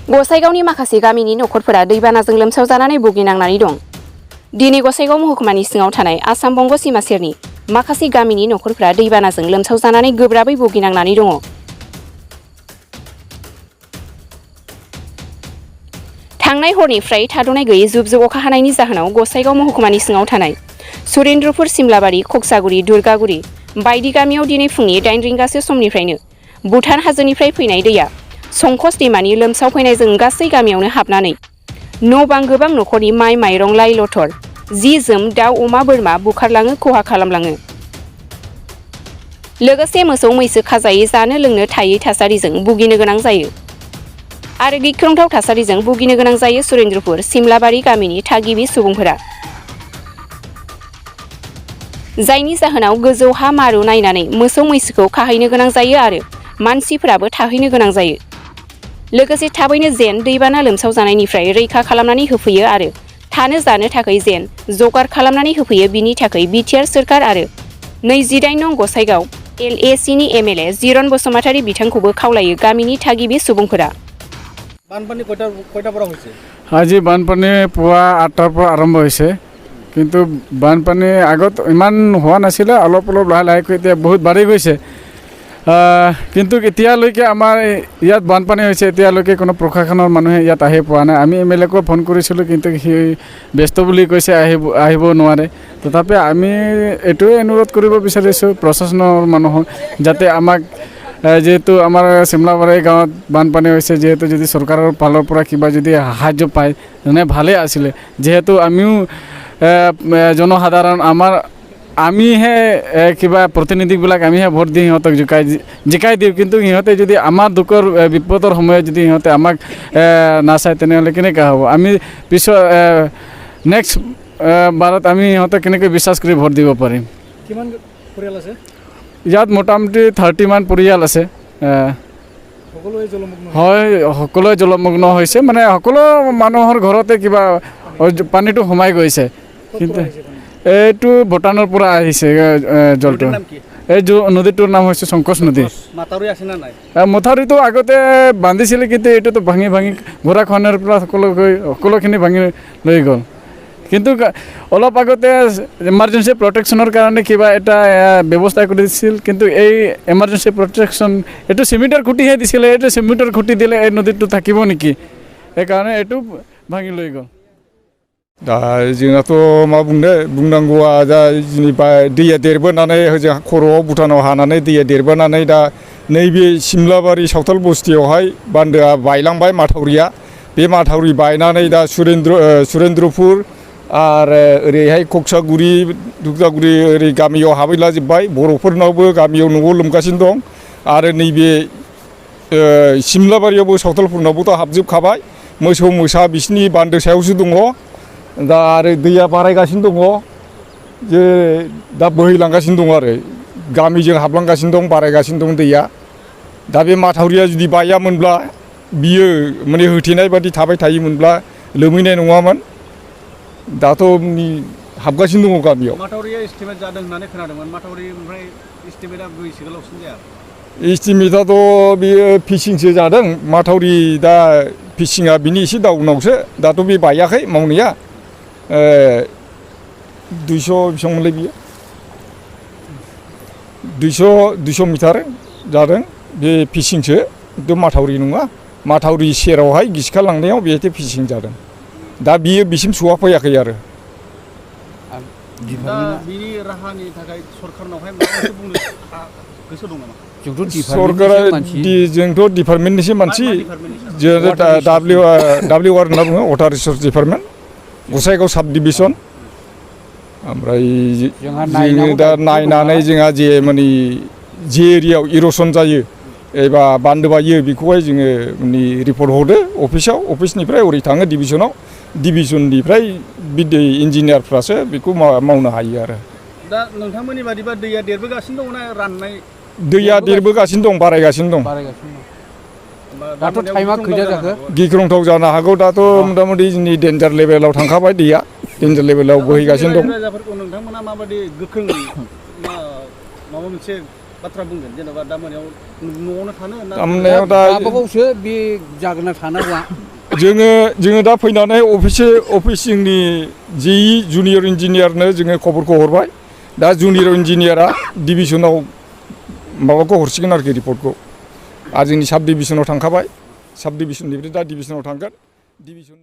गसाइगावनि माखासे गामिनि नखरफोरा दैबानाजों लोमसावजानानै भुगिनांनानै दं। दिनै गसाइगाव महकुमानि सिङाव थानाय आसाम बंग सीमा सेरनि माखासे गामिनि नखरफोरा दैबानाजों लोमसावजानानै गोब्राबै भुगिनांनानै दङ। थांनाय हरनिफ्राय थाद'नाय गैयै जुब जुब अखा हानायनि जाहोनाव गसाइगाव महकुमानि सिङाव थानाय सुरेन्द्रपुर, सिमलाबारि, खक्सागुरि, दुर्गागुरि बायदि गामियाव दिनै फुंनि 8 रिंगासो समनिफ्रायनो भुटान हाजोनिफ्राय फैनाय दैया संकस दैमानि लोमसाव फैनायजों गासै गामियावनो हाबनानै न' बां गोबां नखरनि माइ माइरं लाइ लथर जि जोम दाउ अमा बोरमा बुखारलाङो, खहा खालामलाङो। लोगोसे मोसौ मैसो खाजायै जानो लोंनो थायै थासारिजों भुगिनो गोनां जायो आरो गिख्रंथाव थासारिजों भुगिनो गोनां जायो सुरेन्द्रपुर, सिमलाबारि गामिनि थागिबि सुबुंफोरा। जायनि जाहोनाव गोजौ हा मारु नायनानै मोसौ मैसोखौ खाहैनो गोनां जायो आरो मानसिफोराबो थाहैनो गोनां जायो। लोगोसे थाबैनो जेन दैबाना लोमसाव जानायनिफ्राय रैखा खालामनानै होफैयो आरो थानो जानो थाखाय जेन जगार खालामनानै होफैयो बिनि थाखाय बिटिआर सोरखार आरो 28 नं गसाइगाव LACनि MLA जिरन बसुमतारी बिथांखौबो खावलायो गामिनि थागिबि सुबुंफोरा। বানপানী কয়টা পৰা হৈছে? আজি বানপানী পুৱা 8টাৰ পৰা আৰম্ভ হৈছে, কিন্তু বানপানী আগত ইমান হোৱা নাছিলে, অলপ অলপ লাহে লাহেকৈ এতিয়া বহুত বাঢ়ি গৈছে। কিন্তু এতিয়ালৈকে আমাৰ ইয়াত বানপানী হৈছে, এতিয়ালৈকে কোনো প্ৰশাসনৰ মানুহে ইয়াত আহি পোৱা নাই। আমি MLAকো ফোন কৰিছিলোঁ, কিন্তু সি ব্যস্ত বুলি কৈছে, আহিব নোৱাৰে। তথাপি আমি এইটোৱে অনুৰোধ কৰিব বিচাৰিছোঁ প্ৰশাসনৰ মানুহক, যাতে আমাক যেহেতু আমাৰ চিমলাবাৰী গাঁৱত বানপানী হৈছে, যেহেতু যদি চৰকাৰৰ ফালৰ পৰা কিবা যদি সাহায্য পায় তেনে ভালেই আছিলে। যেহেতু আমিও জনসাধাৰণ, আমিহে কিবা প্ৰতিনিধিবিলাক আমিহে ভোট দি সিহঁতক জিকাই দিওঁ, কিন্তু সিহঁতে যদি আমাৰ দুখৰ বিপদৰ সময়ত যদি সিহঁতে আমাক নাচায় তেনেহ'লে কেনেকৈ হ'ব? আমি পিছত নেক্সট বাৰত আমি সিহঁতক কেনেকৈ বিশ্বাস কৰি ভোট দিব পাৰিম? কিমান পৰিয়াল আছে ইয়াত? মোটামুটি 30 মান পৰিয়াল আছে। হয়, সকলোৱে জলমগ্ন হৈছে, মানে সকলো মানুহৰ ঘৰতে কিবা পানীটো সোমাই গৈছে। কিন্তু এইটো ভূটানৰ পৰা আহিছে জলটো। এই নদীটোৰ নাম হৈছে সংকোচ নদী। মথাউৰিটো আগতে বান্ধিছিলে, কিন্তু এইটোতো ভাঙি ভাঙি গৰাখহনীয়াৰ পৰা সকলোখিনি ভাঙি লৈ গ'ল। কিন্তু অলপ আগতে এমাৰ্জেঞ্চি প্ৰটেকশ্যনৰ কাৰণে কিবা এটা ব্যৱস্থা কৰিছিল, কিন্তু এই এমাৰ্জেঞ্চি প্ৰটেকশ্যন এইটো চিমেণ্টৰ খুঁটিহে দিছিলে। এইটো চিমেণ্টৰ খুঁটি দিলে এই নদীটো থাকিব নেকি? সেইকাৰণে এইটো ভাঙি লৈ গ'ল। दा जोंनाथ' मा बुंनांगौआ दा जेनेबा दैया देरबोनानै होजों खर'आव भुटानाव हानानै दैया देरबोनानै दा नैबे सिमलाबारि सावथाल बस्तियावहाय बान्दोआ बायलांबाय, माथावरिया। बे माथावरि बायनानै दा सुरेन्द्रपुर आरो ओरैहाय खक्सागुरि, दुर्गागुरि ओरै गामियाव हाबैलाजोब्बाय। बर'फोरनावबो गामियाव न'आव लोमगासिनो दं आरो नैबे सिमलाबारियावबो सावथालफोरनावबोथ' हाबजोबखाबाय। मोसौ मोसा बिसिनि बान्दो सायावसो दङ। दा आरो दैया बारायगासिनो दङ, जे दा बोहैलांगासिनो दं आरो गामिजों हाबलांगासिनो दं, बारायगासिनो दं दैया। दा बे माथावरिया जुदि बायामोनब्ला बियो माने होथेनाय बादि थाबाय थायोमोनब्ला लोमहैनाय नङामोन। दाथ' हाबगासिनो दङ गामियाव। माथावरिया एस्टिमेट जादों होननानै खोनादोंमोन। माथावरि ओमफ्राय एस्टिमेटआ बेसे गोलावसिन जाया? एस्टिमेटआथ' बेयो फिसिंसो जादों। माथावरि दा फिसिंआ बिनि एसे डाउनावसो, दाथ' बे बायाखै मावनाया। 200 बेसेबांमोनलाय बियो? 200 मिटार जादों। बे फिसिंसो, खिन्थु माथावरि नङा। माथावरि सेरावहाय गिसिखालांनायाव बेहाय फिसिं जादों। दा बियो बिसिम सौहाफैयाखै आरो। दा बिनि राहानि थाखाय सरकारनावहाय माबाफोर बुंनो गोसो दं नामा? सरकारा जोंथ' डिपार्टमेन्टनिसो मानसि, जों WR होनना बुङो, वाटार रिसर्स डिपार्टमेन्ट, गसाइगाव साब डिभिसन। ओमफ्राय जोङो दा नायनानै जोंहा जे माने जे एरियायाव इर'सन जायो एबा बान्दो बायो बेखौहाय जोङो माने रिपर्ट हरदो अफिसाव। अफिसनिफ्राय ओरै थाङो डिभिसनाव, डिभिसननिफ्राय बिदि इन्जिनियारफ्रासो बेखौ मावनो हायो आरो। दा नोंथांमोननि बादिबा दैया देरबोगासिनो दं ना राननाय? दैया देरबोगासिनो दं, बारायगासिनो दं। दाथ' टाइमा खैथा जाखो? गिख्रंथाव जानो हागौ। दाथ' मथा-मथि जोंनि डेन्जार लेभेलाव थांखाबाय दैया, डेन्जार लेभेलाव बोहैगासिनो दं। रायजोफोरखौ नोंथांमोना माबायदि गोख्रों माबा मोनसे बाथ्रा बुंगोन जेनेबा दा मोनायाव न'आवनो थानो ना थारमाने दा गावबागावसो बे जागोना थानांगौआ जोङो दा फैनानै अफिस जोंनि जेइ जुनियर इन्जिनियारनो जोङो खबरखौ हरबाय दा जुनियर इन्जिनियारा डिभिजनाव माबाखौ हरसिगोन आरोखि रिपर्टखौ आरो जोंनि साब डिभिजनाव थांखाबाय साब डिभिजननिफ्राय दा डिभिजनाव थांगोन डिभिजन